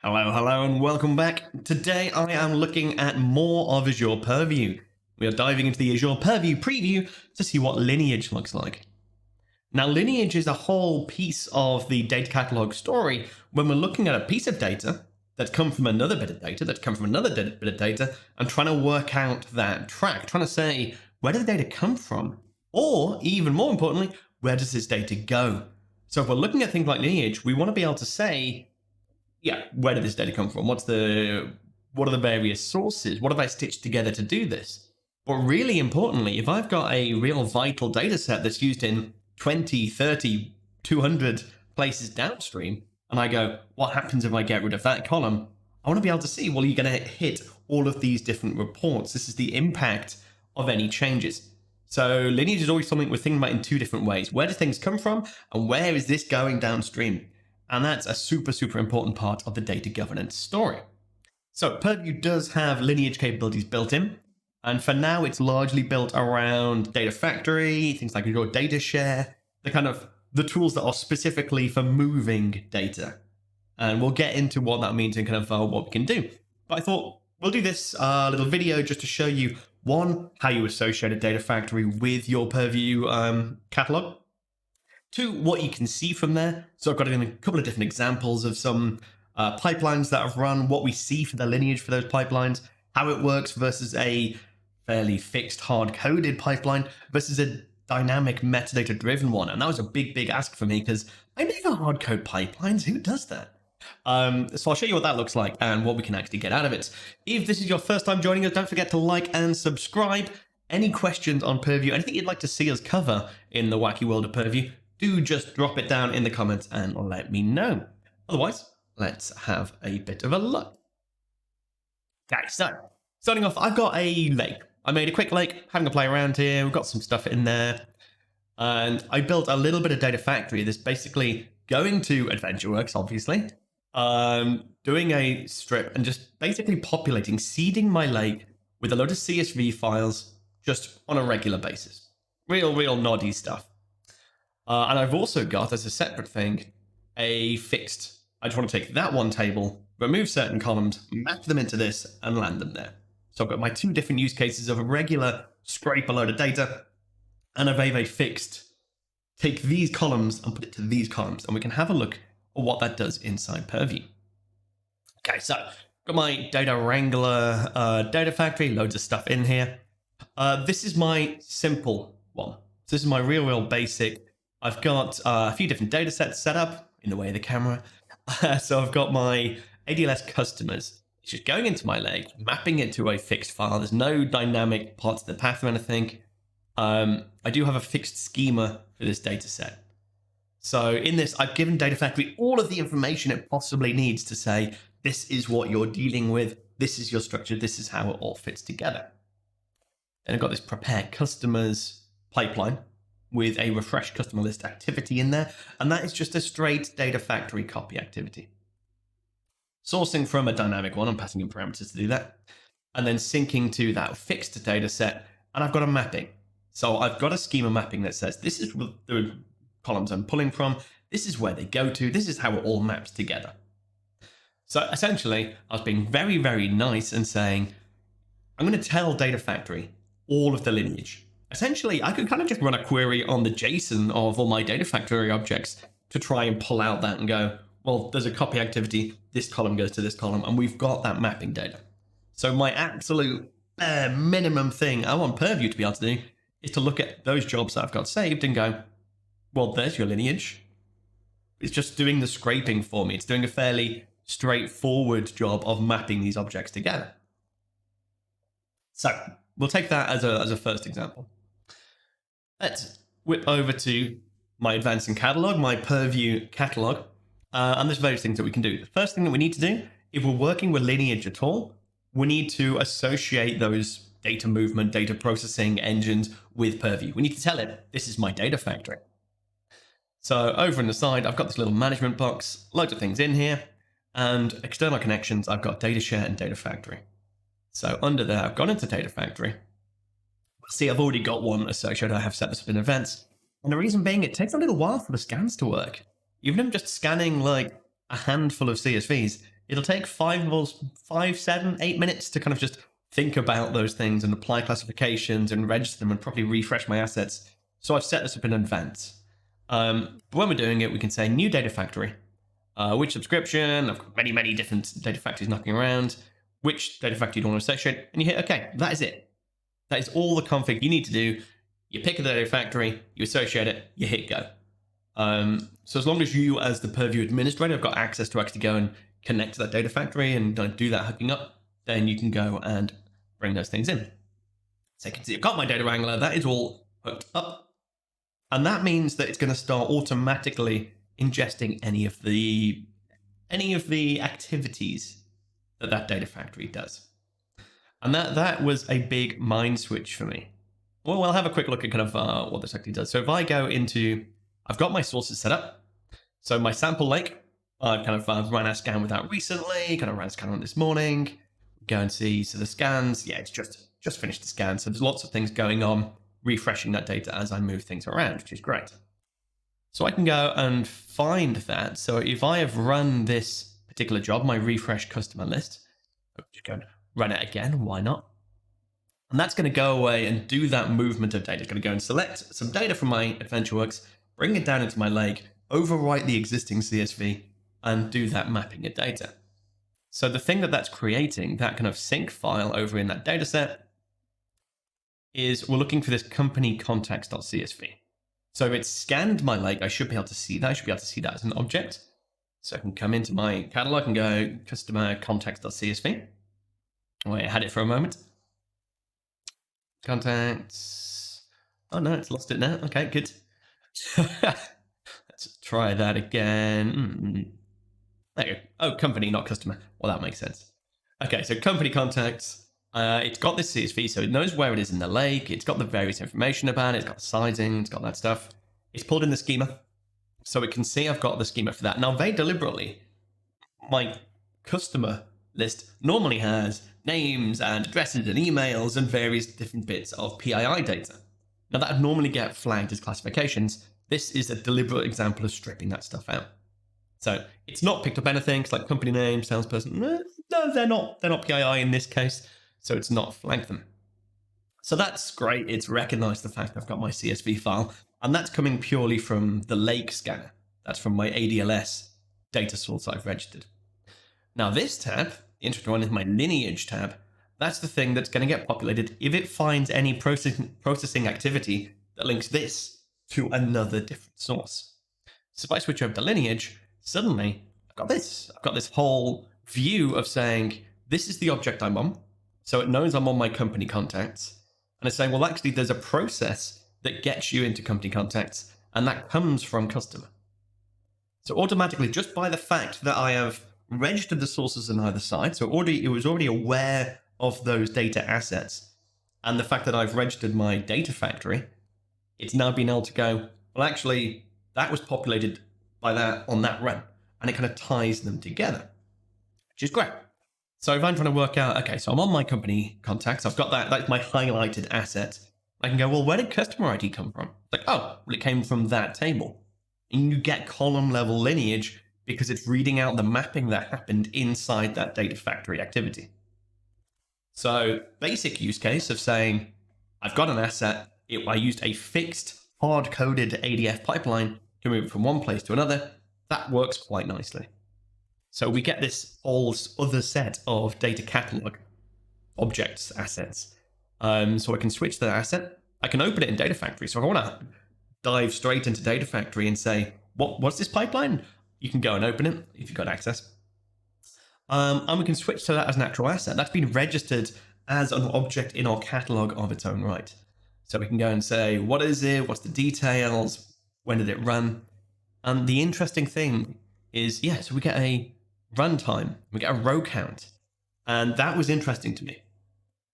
Hello, and welcome back. Today I am looking at more of Azure Purview. We are diving into the Azure Purview preview to see what Lineage looks like. Now, Lineage is a whole piece of the data catalog story when we're looking at a piece of data that's come from another bit of data, that's come from another bit of data, and trying to work out that track, trying to say, where did the data come from? Or, even more importantly, where does this data go? So if we're looking at things like Lineage, we want to be able to say, yeah, where did this data come from? What are the various sources? What have I stitched together to do this? But really importantly, if I've got a real vital data set that's used in 20, 30, 200 places downstream, and I go, what happens if I get rid of that column? I want to be able to see, well, you're going to hit all of these different reports. This is the impact of any changes. So Lineage is always something we're thinking about in two different ways. Where do things come from, and where is this going downstream? And that's a super important part of the data governance story. So Purview does have Lineage capabilities built in. And for now, it's largely built around Data Factory, things like your data share, the tools that are specifically for moving data. And we'll get into what that means and what we can do. But I thought we'll do this little video just to show you, one, how you associate a Data Factory with your Purview catalog. Two, what you can see from there. So I've got in a couple of different examples of some pipelines that I've run, what we see for the lineage for those pipelines, how it works versus a fairly fixed, hard-coded pipeline versus a dynamic metadata-driven one. And that was a big ask for me because I never hard-code pipelines. Who does that? So I'll show you what that looks like and what we can actually get out of it. If this is your first time joining us, don't forget to like and subscribe. Any questions on Purview, anything you'd like to see us cover in the wacky world of Purview, do just drop it down in the comments and let me know. Otherwise, let's have a bit of a look. Okay, so starting off, I've got a lake. I made a quick lake, having a play around here. We've got some stuff in there. And I built a little bit of Data Factory that's basically going to AdventureWorks, obviously, doing a strip and just basically populating, seeding my lake with a load of CSV files just on a regular basis. Real noddy stuff. And I've also got, as a separate thing, a fixed. I just want to take that one table, remove certain columns, map them into this, and land them there. So I've got my two different use cases of a regular scrape a load of data, and a fixed, take these columns and put it to these columns, and we can have a look at what that does inside Purview. Okay, so got my data wrangler data factory, loads of stuff in here. This is my simple one. So this is my real basic. I've got a few different data sets set up in the way of the camera. So I've got my ADLS customers. It's just going into my lake, mapping it to a fixed file. There's no dynamic parts of the path or anything. I do have a fixed schema for this data set. So in this, I've given Data Factory all of the information it possibly needs to say, this is what you're dealing with, this is your structure, this is how it all fits together. Then I've got this prepare customers pipeline with a refresh customer list activity in there. And that is just a straight Data Factory copy activity. Sourcing from a dynamic one, I'm passing in parameters to do that. And then syncing to that fixed data set. And I've got a mapping. So I've got a schema mapping that says, this is the columns I'm pulling from. This is where they go to. This is how it all maps together. So essentially, I was being very nice and saying, I'm going to tell Data Factory all of the lineage. Essentially, I could kind of just run a query on the JSON of all my Data Factory objects to try and pull out that and go, well, there's a copy activity, this column goes to this column, and we've got that mapping data. So my absolute bare minimum thing I want Purview to be able to do is to look at those jobs that I've got saved and go, well, there's your lineage. It's just doing the scraping for me. It's doing a fairly straightforward job of mapping these objects together. So we'll take that as a first example. Let's whip over to my advancing catalog, my Purview catalog, and there's various things that we can do. The first thing that we need to do, if we're working with Lineage at all, we need to associate those data movement, data processing engines with Purview. We need to tell it, this is my Data Factory. So over on the side, I've got this little management box, loads of things in here, and external connections, I've got Data Share and Data Factory. So under there, I've gone into Data Factory. See, I've already got one associated. I have set this up in events. And the reason being, it takes a little while for the scans to work. Even if I'm just scanning like a handful of CSVs, it'll take 7, 8 minutes to kind of just think about those things and apply classifications and register them and probably refresh my assets. So I've set this up in advance. But when we're doing it, we can say new data factory. Which subscription? I've got many different data factories knocking around. Which data factory do you want to associate? And you hit OK. That is it. That is all the config you need to do. You pick a data factory, you associate it, you hit go. So as long as you, as the Purview administrator, have got access to actually go and connect to that data factory and do that hooking up, then you can go and bring those things in. So you can see I've got my data wrangler. That is all hooked up. And that means that it's going to start automatically ingesting any of the activities that data factory does. And that was a big mind switch for me. Well, we'll have a quick look at kind of what this actually does. So if I go into, I've got my sources set up. So my sample lake, I've kind of ran a scan with that recently, kind of ran a scan on this morning. Go and see, so the scans, yeah, it's just finished the scan. So there's lots of things going on, refreshing that data as I move things around, which is great. So I can go and find that. So if I have run this particular job, my refresh customer list, I'll just go and run it again, why not? And that's going to go away and do that movement of data. It's going to go and select some data from my AdventureWorks, bring it down into my lake, overwrite the existing CSV, and do that mapping of data. So the thing that's creating that kind of sync file over in that dataset is we're looking for this company contacts.csv. So if it's scanned my lake, I should be able to see that. I should be able to see that as an object. So I can come into my catalog and go customer contacts.csv. Oh, I had it for a moment. Contacts. Oh no, it's lost it now. Okay, good. Let's try that again. There you go. Oh, company, not customer. Well, that makes sense. Okay, so company contacts. It's got this CSV, so it knows where it is in the lake. It's got the various information about it. It's got the sizing. It's got that stuff. It's pulled in the schema, so it can see I've got the schema for that. Now, very deliberately, my customer list normally has names and addresses and emails and various different bits of PII data. Now, that would normally get flagged as classifications. This is a deliberate example of stripping that stuff out. So it's not picked up anything. It's like company name, salesperson. No, they're not PII in this case. So it's not flagged them. So that's great. It's recognized the fact I've got my CSV file, and that's coming purely from the lake scanner. That's from my ADLS data source I've registered. Now this tab, the interesting one is my Lineage tab. That's the thing that's going to get populated if it finds any processing activity that links this to another different source. So if I switch over to Lineage, suddenly I've got this. I've got this whole view of saying, this is the object I'm on. So it knows I'm on my company contacts. And it's saying, well, actually, there's a process that gets you into company contacts, and that comes from customer. So automatically, just by the fact that I have registered the sources on either side, so it was already aware of those data assets, and the fact that I've registered my data factory, it's now been able to go, well, actually, that was populated by that on that run, and it kind of ties them together, which is great. So if I'm trying to work out, okay, so I'm on my company contacts, I've got that's my highlighted asset. I can go, well, where did customer ID come from? Like, oh, well, it came from that table. And you get column level lineage because it's reading out the mapping that happened inside that data factory activity. So basic use case of saying, I've got an asset, I used a fixed hard-coded ADF pipeline to move it from one place to another. That works quite nicely. So we get this whole other set of data catalog objects, assets. So I can switch the asset. I can open it in Data Factory. So if I want to dive straight into Data Factory and say, what's this pipeline? You can go and open it if you've got access. And we can switch to that as an actual asset. That's been registered as an object in our catalog of its own right. So we can go and say, what is it? What's the details? When did it run? And the interesting thing is, yeah, so we get a runtime, we get a row count. And that was interesting to me.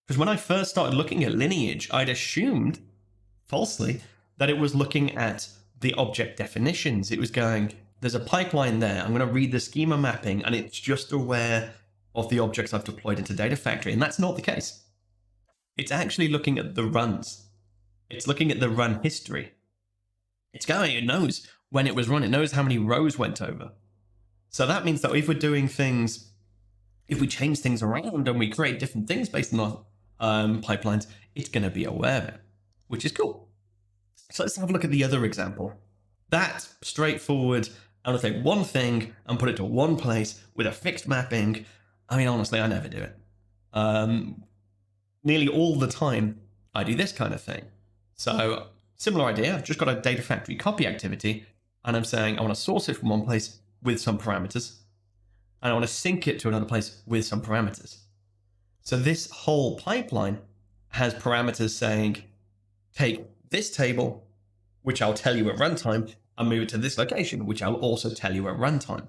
Because when I first started looking at Lineage, I'd assumed, falsely, that it was looking at the object definitions. It was going, there's a pipeline there, I'm going to read the schema mapping, and it's just aware of the objects I've deployed into Data Factory. And that's not the case. It's actually looking at the runs. It's looking at the run history. It's going, it knows when it was run, it knows how many rows went over. So that means that if we're doing things if we change things around and we create different things based on our pipelines, it's going to be aware of it, which is cool. So let's have a look at the other example. That straightforward, I'm going to take one thing and put it to one place with a fixed mapping. I mean, honestly, I never do it. Nearly all the time, I do this kind of thing. So similar idea, I've just got a data factory copy activity, and I'm saying I want to source it from one place with some parameters, and I want to sync it to another place with some parameters. So this whole pipeline has parameters saying, take this table, which I'll tell you at runtime, and move it to this location, which I'll also tell you at runtime.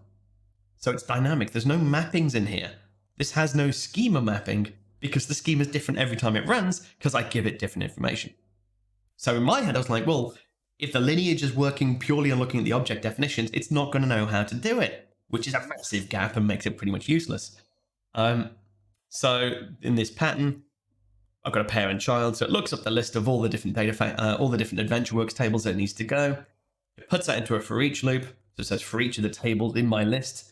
So it's dynamic. There's no mappings in here. This has no schema mapping because the schema is different every time it runs because I give it different information. So in my head, I was like, well, if the lineage is working purely on looking at the object definitions, it's not going to know how to do it, which is a massive gap and makes it pretty much useless. So in this pattern, I've got a parent child, so it looks up the list of all the different all the different AdventureWorks tables that it needs to go. It puts that into a for each loop, so it says for each of the tables in my list,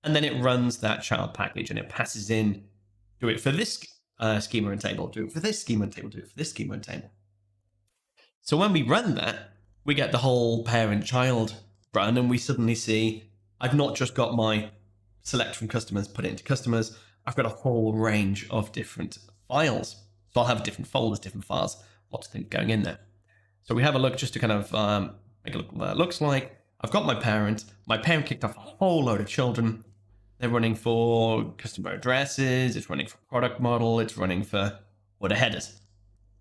and then it runs that child package and it passes in, do it for this schema and table, do it for this schema and table, do it for this schema and table. So when we run that, we get the whole parent-child run, and we suddenly see I've not just got my select from customers, put it into customers, I've got a whole range of different files. So I'll have different folders, different files, lots of things going in there. So we have a look just to kind of make a look what that looks like. I've got my parent. My parent kicked off a whole load of children. They're running for customer addresses, it's running for product model, it's running for order headers.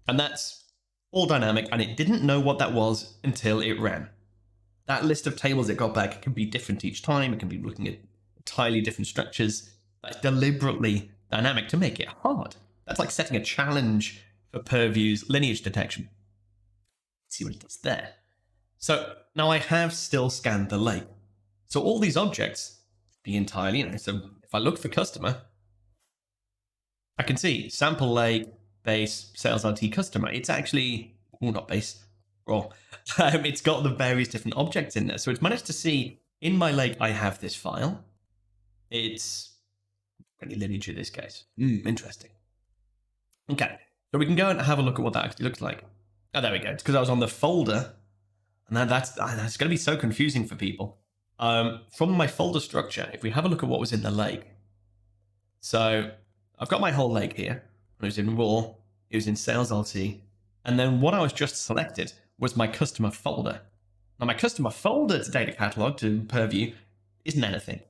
And that's all dynamic, and it didn't know what that was until it ran. That list of tables it got back can be different each time. It can be looking at entirely different structures. That's deliberately dynamic to make it hard. That's like setting a challenge for Purview's lineage detection. Let's see what it does there. So now I have still scanned the lake. So all these objects be entirely, so if I look for customer, I can see sample lake, base, sales RT customer. It's actually, not base, raw. It's got the various different objects in there. So it's managed to see in my lake, I have this file. It's any lineage in this case. Interesting. Okay, so we can go and have a look at what that actually looks like. Oh, there we go. It's because I was on the folder, and that's going to be so confusing for people. From my folder structure, if we have a look at what was in the lake, so I've got my whole lake here. It was in raw, it was in sales LT, and then what I was just selected was my customer folder. Now my customer folder to data catalog to Purview isn't anything.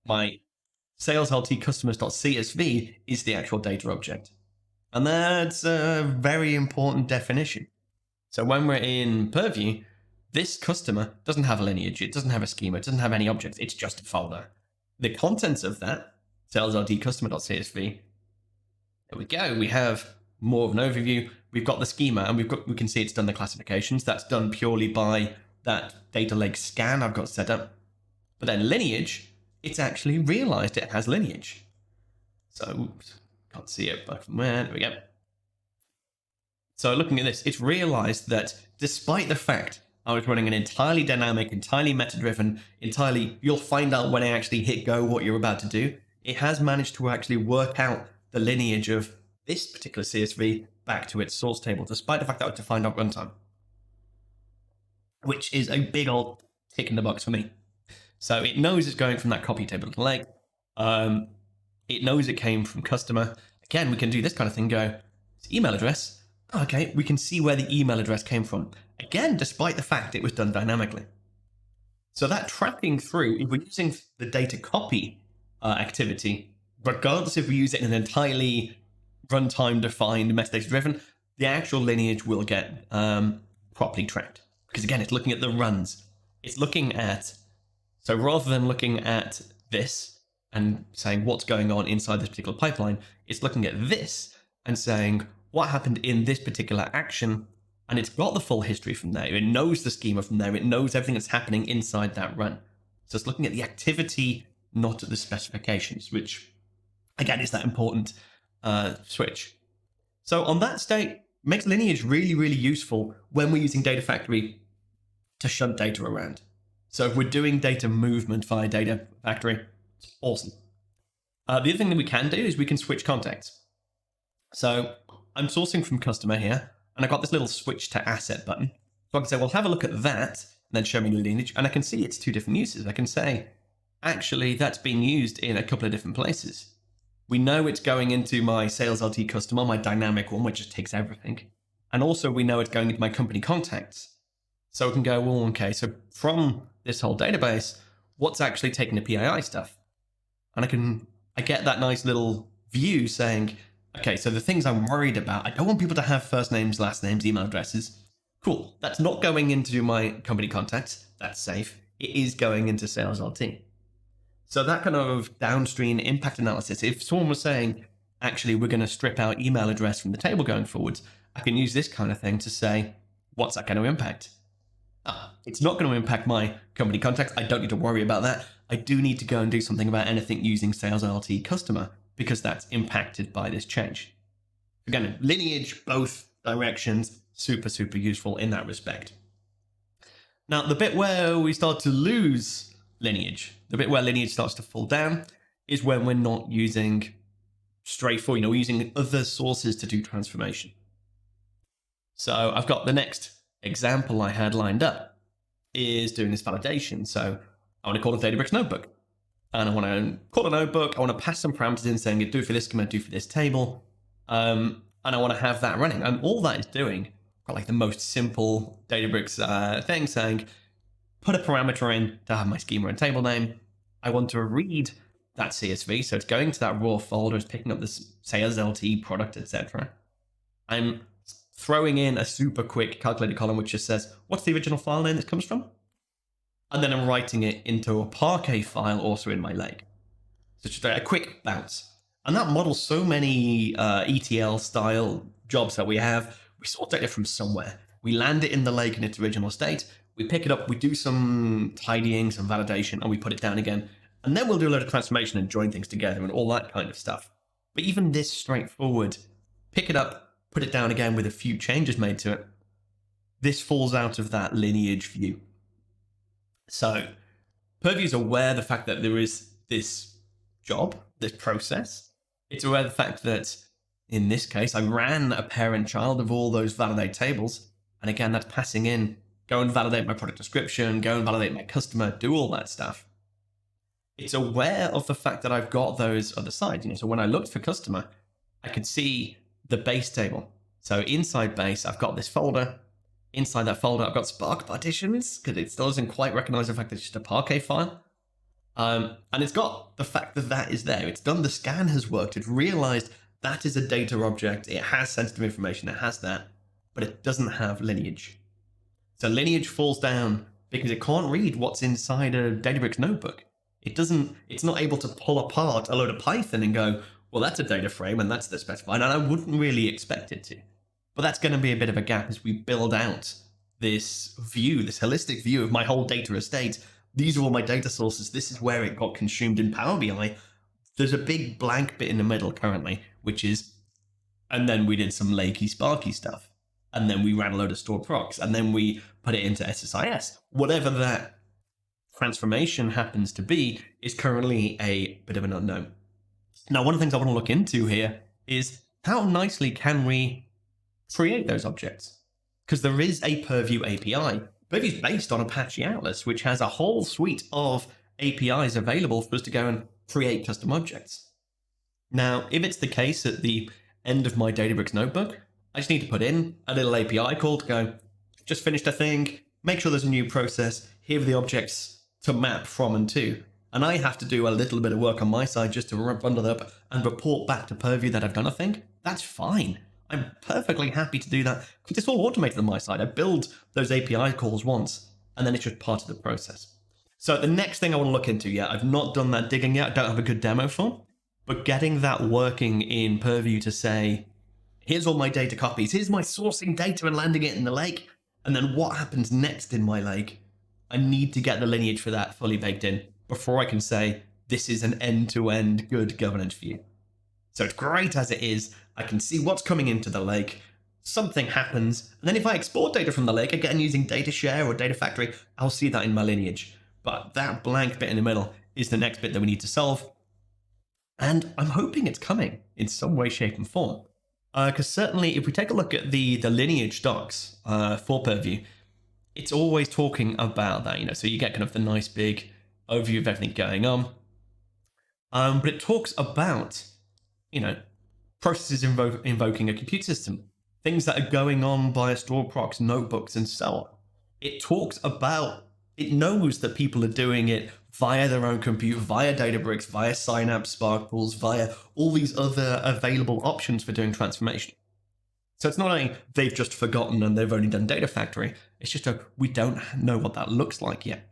My sales LT customers.csv is the actual data object. And that's a very important definition. So when we're in Purview, this customer doesn't have a lineage, it doesn't have a schema, it doesn't have any objects, it's just a folder. The contents of that, sales LT customer.csv, there we go, we have more of an overview. We've got the schema, and we can see it's done the classifications. That's done purely by that data lake scan I've got set up. But then lineage, it's actually realized it has lineage. So, oops, can't see it, but from where, there we go. So looking at this, it's realized that despite the fact I was running an entirely dynamic, entirely meta-driven, you'll find out when I actually hit go what you're about to do, it has managed to actually work out the lineage of this particular CSV back to its source table, despite the fact that it was defined at runtime, which is a big old tick in the box for me. So it knows it's going from that copy table to the lake. It knows it came from customer. Again, we can do this kind of thing, go, it's email address. Okay, we can see where the email address came from. Again, despite the fact it was done dynamically. So that tracking through, if we're using the data copy activity, regardless if we use it in an entirely runtime defined metadata driven, the actual lineage will get properly tracked. Because again, it's looking at the runs. It's looking at, so rather than looking at this and saying what's going on inside this particular pipeline, it's looking at this and saying what happened in this particular action, and it's got the full history from there. It knows the schema from there. It knows everything that's happening inside that run. So it's looking at the activity, not at the specifications, which again is that important switch. So on that state, makes Lineage really, really useful when we're using Data Factory to shunt data around. So if we're doing data movement via Data Factory, it's awesome. The other thing that we can do is we can switch contexts. So I'm sourcing from customer here, and I've got this little switch to asset button. So I can say, well, have a look at that, and then show me the lineage, and I can see it's two different uses. I can say, actually, that's been used in a couple of different places. We know it's going into my sales LT customer, my dynamic one, which just takes everything. And also we know it's going into my company contacts. So we can go, well, okay, so from this whole database, what's actually taking the PII stuff? And I get that nice little view saying, okay, so the things I'm worried about, I don't want people to have first names, last names, email addresses. Cool, that's not going into my company contacts. That's safe. It is going into sales LT. So that kind of downstream impact analysis, if someone was saying, actually, we're going to strip out email address from the table going forwards, I can use this kind of thing to say, what's that going to impact? It's not going to impact my company contacts. I don't need to worry about that. I do need to go and do something about anything using sales LT customer because that's impacted by this change. Again, lineage, both directions, super, super useful in that respect. Now, the bit where we start to lose lineage, the bit where lineage starts to fall down is when we're not using straightforward, we're using other sources to do transformation. So I've got the next example I had lined up is doing this validation. So I want to call a Databricks notebook and I want to call a notebook. I want to pass some parameters in saying do for this command, do for this table. And I want to have that running. And all that is doing, got like the most simple Databricks thing saying, put a parameter in to have my schema and table name. I want to read that CSV. So it's going to that raw folder, it's picking up this sales LT product, etc. I'm throwing in a super quick calculated column, which just says, what's the original file name this comes from? And then I'm writing it into a Parquet file also in my lake. So just a quick bounce. And that models so many ETL style jobs that we have. We sort data from somewhere. We land it in the lake in its original state. We pick it up, we do some tidying, some validation, and we put it down again. And then we'll do a load of transformation and join things together and all that kind of stuff. But even this straightforward, pick it up, put it down again with a few changes made to it, this falls out of that lineage view. So Purview is aware of the fact that there is this job, this process. It's aware of the fact that in this case, I ran a parent-child of all those validate tables. And again, that's passing in, go and validate my product description, go and validate my customer, do all that stuff. It's aware of the fact that I've got those other sides. So when I looked for customer, I could see the base table. So inside base, I've got this folder. Inside that folder, I've got Spark partitions because it still doesn't quite recognize the fact that it's just a Parquet file. And it's got the fact that that is there. It's done the scan has worked. It's realized that is a data object. It has sensitive information. It has that, but it doesn't have lineage. So lineage falls down because it can't read what's inside a Databricks notebook. It's not able to pull apart a load of Python and go, well, that's a data frame and that's the specified. And I wouldn't really expect it to. But that's going to be a bit of a gap as we build out this view, this holistic view of my whole data estate. These are all my data sources. This is where it got consumed in Power BI. There's a big blank bit in the middle currently, which is, and then we did some lakey sparky stuff. And then we ran a load of stored procs. And then we put it into SSIS. Whatever that transformation happens to be is currently a bit of an unknown. Now, one of the things I want to look into here is how nicely can we create those objects? Because there is a Purview API. Purview is based on Apache Atlas, which has a whole suite of APIs available for us to go and create custom objects. Now, if it's the case at the end of my Databricks notebook, I just need to put in a little API call to go, just finished a thing, make sure there's a new process, here are the objects to map from and to. And I have to do a little bit of work on my side just to bundle it up and report back to Purview that I've done a thing. That's fine. I'm perfectly happy to do that because it's all automated on my side. I build those API calls once and then it's just part of the process. So the next thing I want to look into, I've not done that digging yet. I don't have a good demo for, but getting that working in Purview to say, here's all my data copies. Here's my sourcing data and landing it in the lake. And then what happens next in my lake? I need to get the lineage for that fully baked in before I can say this is an end-to-end good governance view. So it's great as it is. I can see what's coming into the lake. Something happens. And then if I export data from the lake, again, using data share or data factory, I'll see that in my lineage. But that blank bit in the middle is the next bit that we need to solve. And I'm hoping it's coming in some way, shape, and form. Because certainly, if we take a look at the Lineage docs for Purview, it's always talking about that, so you get kind of the nice big overview of everything going on. But it talks about, processes invoking a compute system, things that are going on via store procs, notebooks, and so on. It talks about, it knows that people are doing it via their own compute, via Databricks, via Synapse, Spark pools, via all these other available options for doing transformation. So it's not like they've just forgotten and they've only done Data Factory. It's just we don't know what that looks like yet.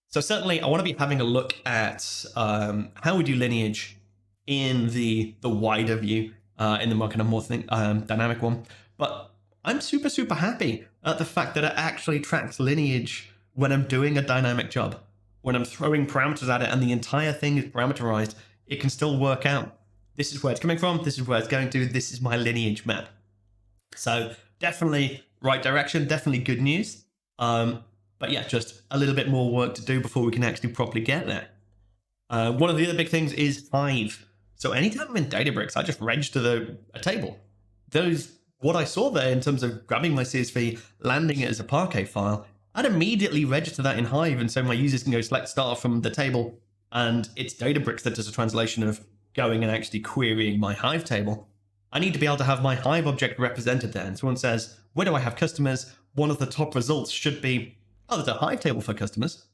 So certainly I want to be having a look at how we do Lineage in the wider view, in the more kind of more dynamic one. But I'm super, super happy at the fact that it actually tracks Lineage when I'm doing a dynamic job. When I'm throwing parameters at it and the entire thing is parameterized, it can still work out. This is where it's coming from. This is where it's going to. This is my Lineage map. So definitely right direction, definitely good news. But yeah, just a little bit more work to do before we can actually properly get there. One of the other big things is Hive. So anytime I'm in Databricks, I just register a table. What I saw there in terms of grabbing my CSV, landing it as a Parquet file, I'd immediately register that in Hive, and so my users can go select start from the table, and it's Databricks that does a translation of going and actually querying my Hive table. I need to be able to have my Hive object represented there. And someone says, where do I have customers? One of the top results should be, oh, there's a Hive table for customers.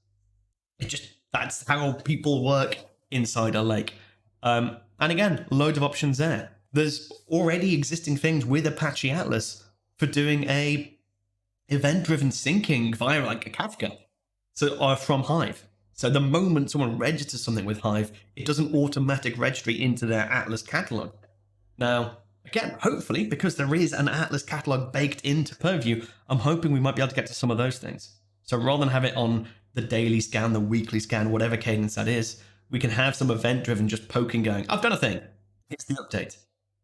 That's how people work inside a lake. And again, loads of options there. There's already existing things with Apache Atlas for doing a event-driven syncing via like a Kafka from Hive. So the moment someone registers something with Hive, it does an automatic registry into their Atlas catalog. Now, again, hopefully, because there is an Atlas catalog baked into Purview, I'm hoping we might be able to get to some of those things. So rather than have it on the daily scan, the weekly scan, whatever cadence that is, we can have some event-driven just poking going, I've done a thing. It's the update.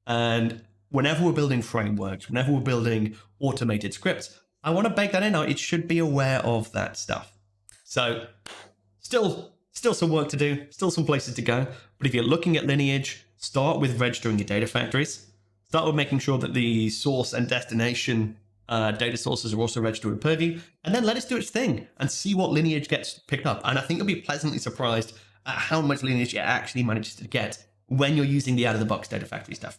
And whenever we're building frameworks, whenever we're building automated scripts, I want to bake that in. It should be aware of that stuff. So still some work to do, still some places to go. But if you're looking at Lineage, start with registering your data factories. Start with making sure that the source and destination data sources are also registered with Purview. And then let us do its thing and see what Lineage gets picked up. And I think you'll be pleasantly surprised at how much Lineage it actually manages to get when you're using the out-of-the-box data factory stuff.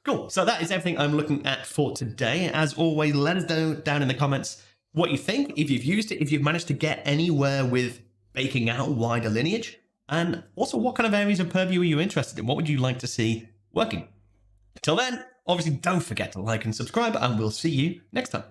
Cool. So that is everything I'm looking at for today. As always, let us know down in the comments what you think, if you've used it, if you've managed to get anywhere with baking out wider Lineage, and also what kind of areas of Purview are you interested in? What would you like to see working? Until then, obviously don't forget to like and subscribe, and we'll see you next time.